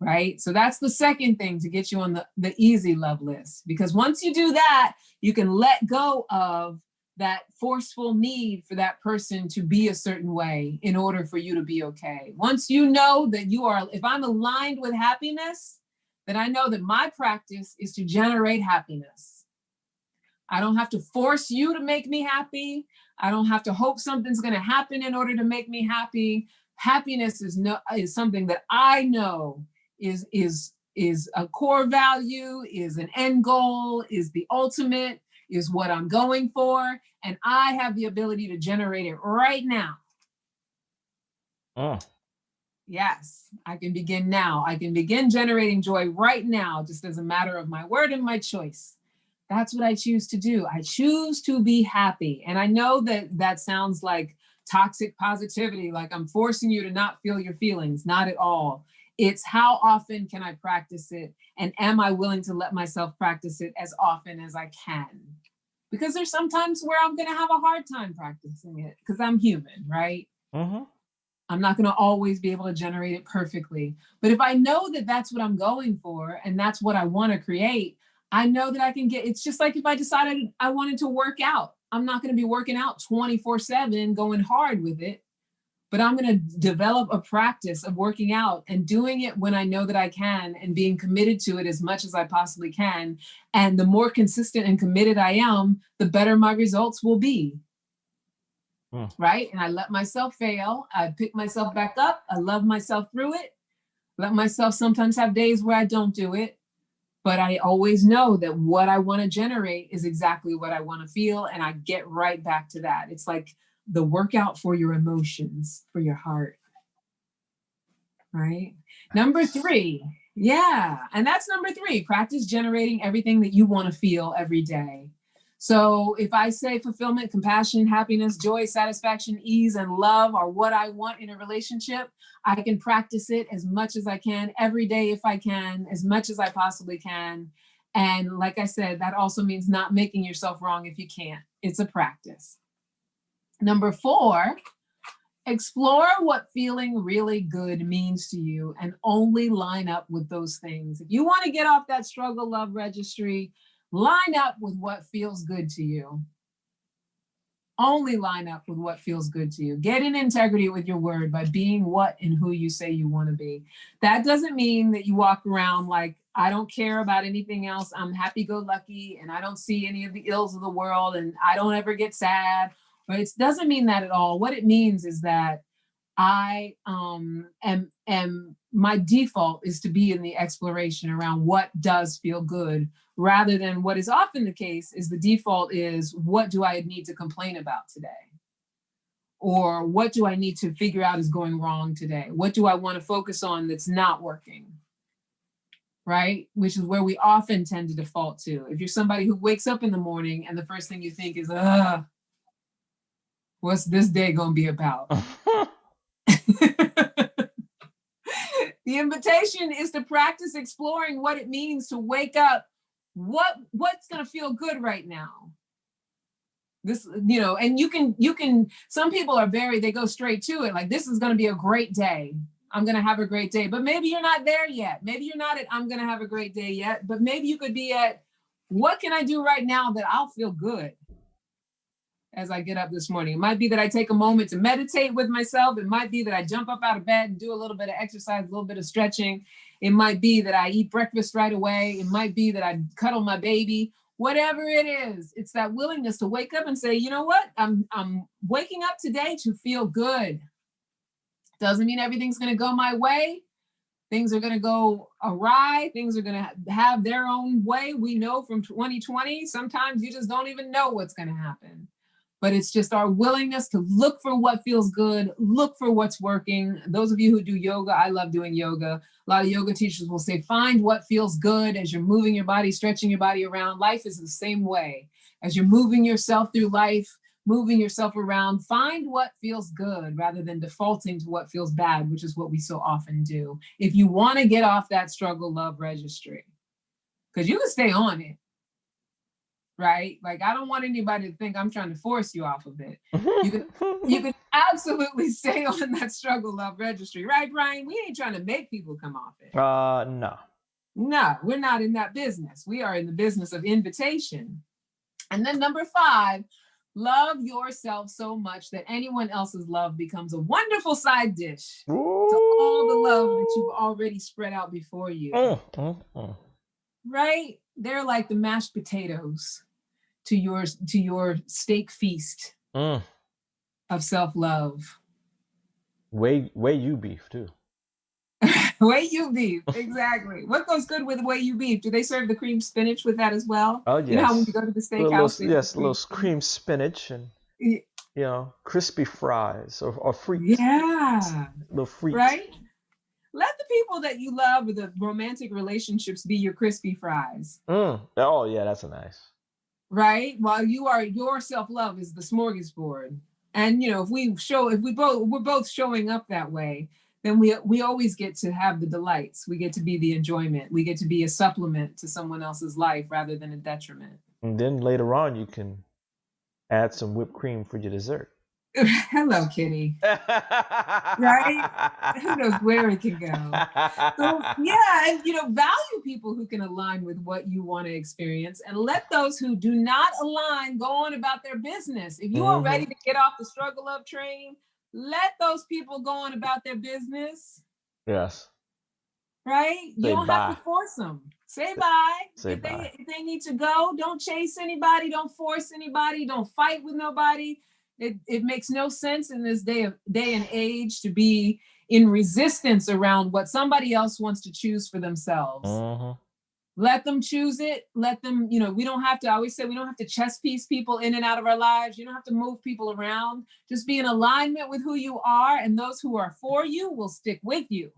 Right? So that's the second thing to get you on the easy love list. Because once you do that, you can let go of that forceful need for that person to be a certain way in order for you to be okay. Once you know that you are, if I'm aligned with happiness, then I know that my practice is to generate happiness. I don't have to force you to make me happy. I don't have to hope something's going to happen in order to make me happy. Happiness is something that I know is a core value, is an end goal, is the ultimate, is what I'm going for. And I have the ability to generate it right now. Yes, I can begin now. I can begin generating joy right now, just as a matter of my word and my choice. That's what I choose to do. I choose to be happy. And I know that sounds like toxic positivity, like I'm forcing you to not feel your feelings. Not at all. It's how often can I practice it? And am I willing to let myself practice it as often as I can? Because there's sometimes where I'm going to have a hard time practicing it because I'm human, right? I'm not going to always be able to generate it perfectly. But if I know that that's what I'm going for and that's what I want to create, I know that I can get, it's just like if I decided I wanted to work out, I'm not going to be working out 24/7, going hard with it. But I'm going to develop a practice of working out and doing it when I know that I can and being committed to it as much as I possibly can. And the more consistent and committed I am, the better my results will be. Right? And I let myself fail. I pick myself back up. I love myself through it. Let myself sometimes have days where I don't do it. But I always know that what I want to generate is exactly what I want to feel. And I get right back to that. It's like the workout for your emotions, for your heart. Right? Number 3. Yeah. And that's number 3. Practice generating everything that you want to feel every day. So if I say fulfillment, compassion, happiness, joy, satisfaction, ease, and love are what I want in a relationship, I can practice it as much as I can every day if I can, as much as I possibly can. And like I said, that also means not making yourself wrong if you can't. It's a practice. Number 4, explore what feeling really good means to you and only line up with those things. If you want to get off that struggle love registry, line up with what feels good to you. Only line up with what feels good to you. Get in integrity with your word by being what and who you say you want to be. That doesn't mean that you walk around like, I don't care about anything else. I'm happy-go-lucky and I don't see any of the ills of the world and I don't ever get sad. But it doesn't mean that at all. What it means is that I am my default is to be in the exploration around what does feel good, rather than what is often the case is the default is, what do I need to complain about today? Or what do I need to figure out is going wrong today? What do I want to focus on that's not working? Right? Which is where we often tend to default to. If you're somebody who wakes up in the morning and the first thing you think is, what's this day going to be about? The invitation is to practice exploring what it means to wake up. What's going to feel good right now? This, and you can, some people are they go straight to it. Like, this is going to be a great day. I'm going to have a great day, but maybe you're not there yet. Maybe you're not at, I'm going to have a great day yet, but maybe you could be at, what can I do right now that I'll feel good as I get up this morning? It might be that I take a moment to meditate with myself. It might be that I jump up out of bed and do a little bit of exercise, a little bit of stretching. It might be that I eat breakfast right away. It might be that I cuddle my baby. Whatever it is, it's that willingness to wake up and say, you know what? I'm waking up today to feel good. Doesn't mean everything's going to go my way. Things are going to go awry. Things are going to have their own way. We know from 2020, sometimes you just don't even know what's going to happen. But it's just our willingness to look for what feels good, look for what's working. Those of you who do yoga, I love doing yoga. A lot of yoga teachers will say, find what feels good as you're moving your body, stretching your body around. Life is the same way. As you're moving yourself through life, moving yourself around, find what feels good rather than defaulting to what feels bad, which is what we so often do. If you want to get off that struggle love registry, because you can stay on it. Right? Like, I don't want anybody to think I'm trying to force you off of it. You can absolutely stay on that struggle love registry. Right, Brian? We ain't trying to make people come off it.
No.
No, we're not in that business. We are in the business of invitation. And then number 5, love yourself so much that anyone else's love becomes a wonderful side dish to all the love that you've already spread out before you. Right? They're like the mashed potatoes to your steak feast of self-love.
Way you beef too.
Way you beef, exactly. What goes good with way you beef? Do they serve the cream spinach with that as well?
Oh yes.
You know how when you go to the steakhouse,
a little cream spinach and crispy fries or frites.
Yeah,
little frites.
Right. Let the people that you love or the romantic relationships be your crispy fries.
Oh yeah, that's nice.
Right. While your self-love is the smorgasbord. And if we're both showing up that way, then we always get to have the delights. We get to be the enjoyment. We get to be a supplement to someone else's life rather than a detriment.
And then later on, you can add some whipped cream for your dessert.
Hello, kitty. Right? Who knows where it can go? So yeah, and value people who can align with what you want to experience, and let those who do not align go on about their business. If you are ready to get off the struggle up train, let those people go on about their business.
Yes.
Right? You don't have to force them. Say bye. If they need to go, don't chase anybody. Don't force anybody. Don't fight with nobody. It makes no sense in this day and age to be in resistance around what somebody else wants to choose for themselves. Let them choose it. Let them, we don't have to, I always say we don't have to chess piece people in and out of our lives. You don't have to move people around. Just be in alignment with who you are, and those who are for you will stick with you.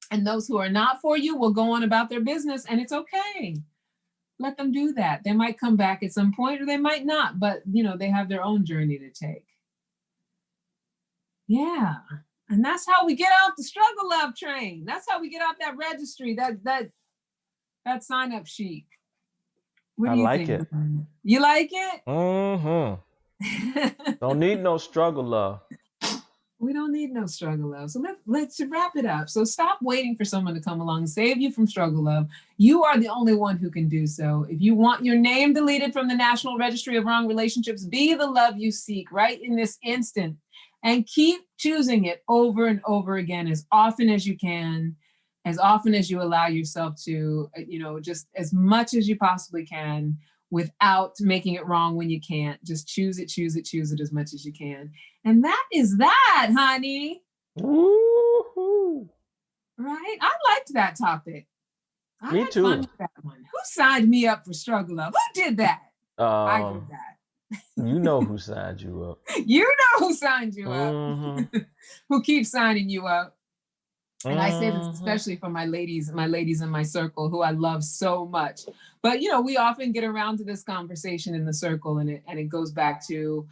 And those who are not for you will go on about their business, and it's okay. Let them do that. They might come back at some point or they might not, but they have their own journey to take. Yeah. And that's how we get off the struggle love train. That's how we get off that registry, that sign up sheet. What do you think?
It.
You like it?
Don't need no struggle love.
We don't need no struggle love. So let's wrap it up. So stop waiting for someone to come along and save you from struggle love. You are the only one who can do so. If you want your name deleted from the National Registry of Wrong Relationships, be the love you seek right in this instant, and keep choosing it over and over again as often as you can, as often as you allow yourself to, just as much as you possibly can, without making it wrong when you can't. Just choose it as much as you can. And that is that, honey.
Woo-hoo.
Right? I liked that topic. I
Me
had fun
too.
with that one. Who signed me up for Struggle Love? Who did that? I did
Um,
that.
you know who signed you up.
You know who signed you up.
Mm-hmm.
Who keeps signing you up. And I say this
Mm-hmm.
especially for my ladies in my circle who I love so much. But we often get around to this conversation in the circle, and it goes back to,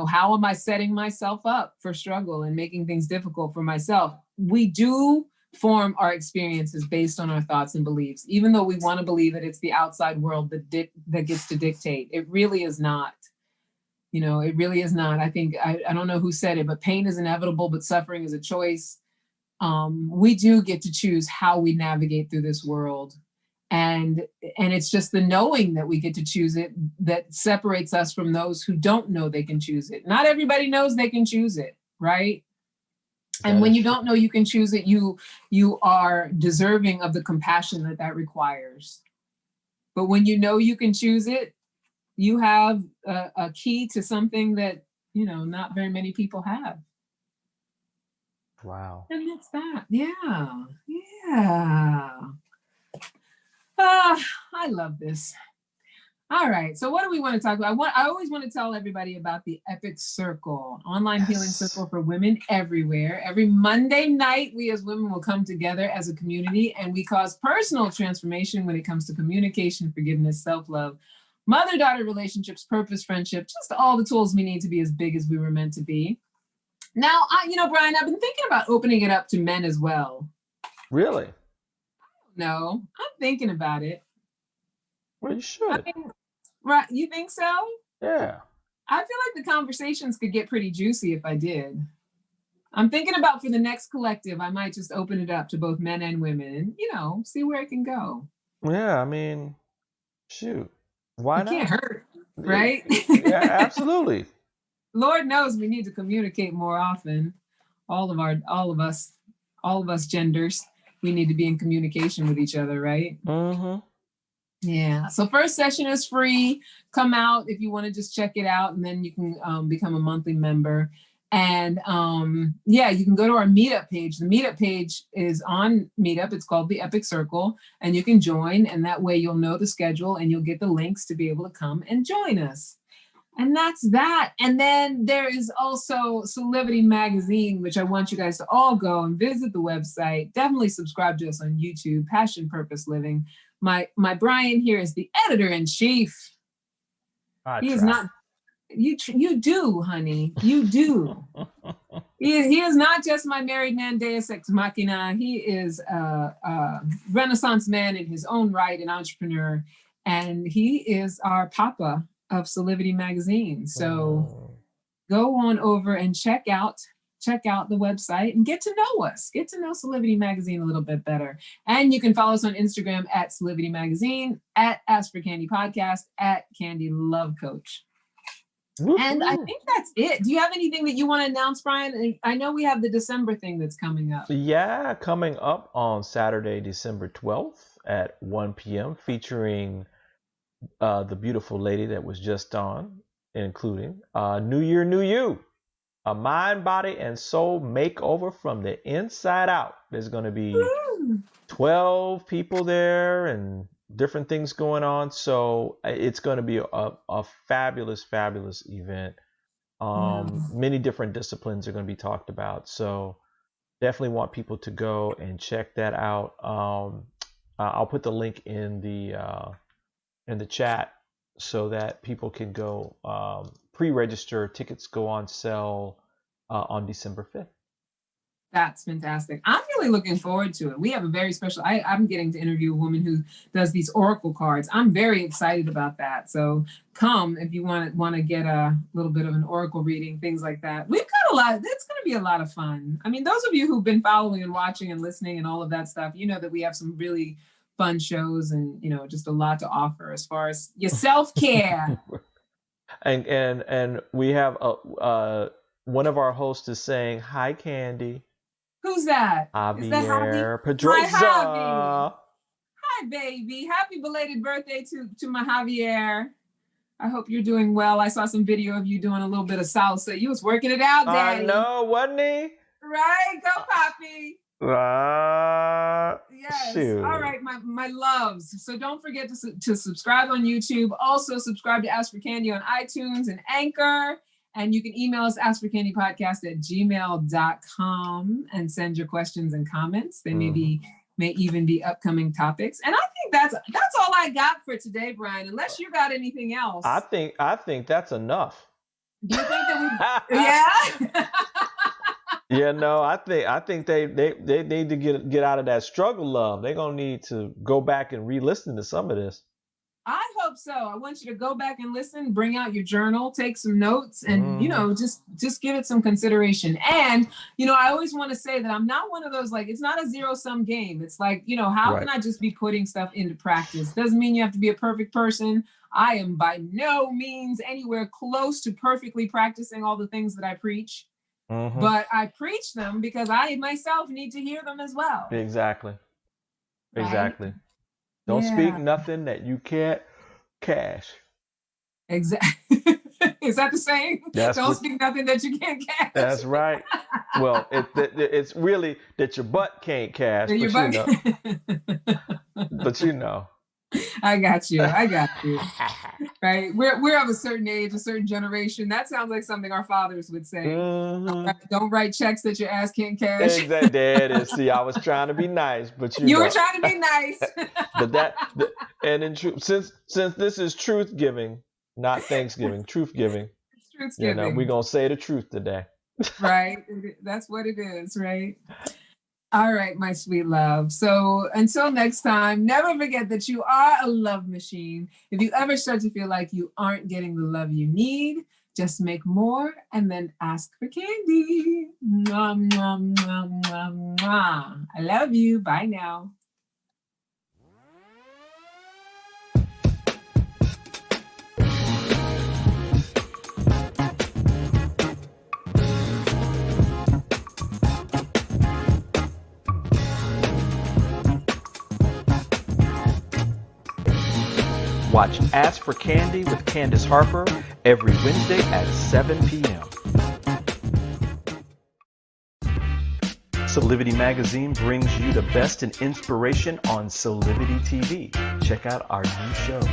how am I setting myself up for struggle and making things difficult for myself? We do form our experiences based on our thoughts and beliefs, even though we want to believe that it's the outside world that gets to dictate. It really is not. It really is not. I think I don't know who said it, but pain is inevitable, but suffering is a choice. We do get to choose how we navigate through this world, and it's just the knowing that we get to choose it that separates us from those who don't know they can choose it. Not everybody knows they can choose it, right? And when you don't know you can choose it, you are deserving of the compassion that requires. But when you know you can choose it, you have a key to something that not very many people have.
Wow.
And that's that. Yeah. Yeah. I love this. All right. So what do we want to talk about? I always want to tell everybody about the Epic Circle, online healing circle for women everywhere. Every Monday night, we as women will come together as a community, and we cause personal transformation when it comes to communication, forgiveness, self-love, mother-daughter relationships, purpose, friendship, just all the tools we need to be as big as we were meant to be. Now, Brian, I've been thinking about opening it up to men as well.
Really?
No, I'm thinking about it.
Well, you should.
Right? You think so?
Yeah.
I feel like the conversations could get pretty juicy if I did. I'm thinking about for the next collective, I might just open it up to both men and women and, see where it can go.
Yeah, I mean, shoot. Why not?
It can't hurt, right?
Yeah, absolutely.
Lord knows we need to communicate more often. All of us genders, we need to be in communication with each other, right?
Mm-hmm.
Yeah. So first session is free. Come out if you want to just check it out, and then you can become a monthly member. And you can go to our meetup page. The meetup page is on Meetup. It's called the Epic Circle, and you can join. And that way you'll know the schedule and you'll get the links to be able to come and join us. And that's that. And then there is also Celebrity Magazine, which I want you guys to all go and visit the website. Definitely subscribe to us on YouTube, Passion Purpose Living. My Brian here is the editor-in-chief. He is not. You do, honey. You do. He is not just my married man, Deus Ex Machina. He is a Renaissance man in his own right, an entrepreneur, and he is our papa of Celebrity Magazine. So go on over and check out the website and get to know us. Get to know Celebrity Magazine a little bit better. And you can follow us on Instagram at Celebrity Magazine, at Ask for Candy Podcast, at Candy Love Coach. And I think that's it. Do you have anything that you want to announce, Brian? I know we have the December thing that's coming up.
Yeah, coming up on Saturday, December 12th at 1 p.m., featuring the beautiful lady that was just on, including New Year, New You, a mind, body, and soul makeover from the inside out. There's going to be 12 people there and different things going on. So it's going to be a fabulous, fabulous event. Many different disciplines are going to be talked about. So definitely want people to go and check that out. I'll put the link in the chat so that people can go pre-register. Tickets go on sale on December 5th.
That's fantastic. I'm really looking forward to it. We have a very special, I'm getting to interview a woman who does these oracle cards. I'm very excited about that. So come if you want to get a little bit of an oracle reading, things like that. We've got a lot. It's going to be a lot of fun. I mean, those of you who've been following and watching and listening and all of that stuff, you know that we have some really fun shows and, just a lot to offer as far as your self-care.
and we have one of our hosts is saying, "Hi, Candy."
Who's that?
Javier
Is that Javi?
Pedroza.
Hi, Javi. Hi, baby. Happy belated birthday to my Javier. I hope you're doing well. I saw some video of you doing a little bit of salsa. You was working it out, Daddy.
I know, wasn't he?
Right? Go, Poppy. Yes.
Shoot.
All right, my loves. So don't forget to subscribe on YouTube. Also subscribe to Ask for Candy on iTunes and Anchor. And you can email us askforcandypodcast@gmail.com and send your questions and comments. They may even be upcoming topics. And I think that's all I got for today, Brian, unless you got anything else.
I think that's enough.
Do you think that we yeah?
Yeah, no, I think they need to get out of that struggle love. They're gonna need to go back and re-listen to some of this.
I hope so. I want you to go back and listen, bring out your journal, take some notes, and just give it some consideration. And I always want to say that I'm not one of those, like, it's not a zero-sum game. It's like, how can I just be putting stuff into practice? Doesn't mean you have to be a perfect person. I am by no means anywhere close to perfectly practicing all the things that I preach. But I preach them because I myself need to hear them as well.
Exactly.
Right?
Exactly. Don't speak nothing that you can't cash.
Exactly. Is that the saying? Don't speak nothing that you can't cash.
That's right. Well, it's really that your butt can't cash, but you know.
I got you. Right. We're of a certain age, a certain generation. That sounds like something our fathers would say. Don't write checks that your ass can't cash.
Exactly. There it is. See, I was trying to be nice, but you
were trying to be nice.
But and in truth, since this is truth giving, not Thanksgiving, truth giving.
Truth giving.
We're gonna say the truth today.
Right. That's what it is, right? All right, my sweet love. So until next time, never forget that you are a love machine. If you ever start to feel like you aren't getting the love you need, just make more and then ask for candy. Mwah, mwah, mwah, mwah, mwah. I love you. Bye now.
Watch Ask for Candy with Candice Harper every Wednesday at 7 p.m. Solivity Magazine brings you the best in inspiration on Solivity TV. Check out our new shows.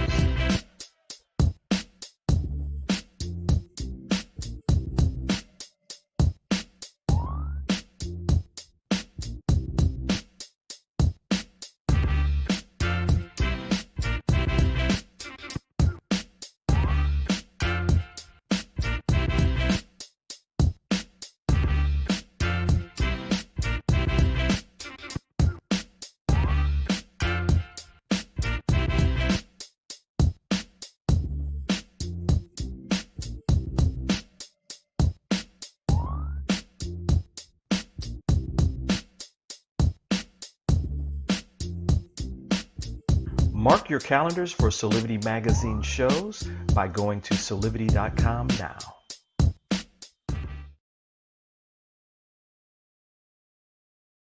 Mark your calendars for Solivity Magazine shows by going to solivity.com now.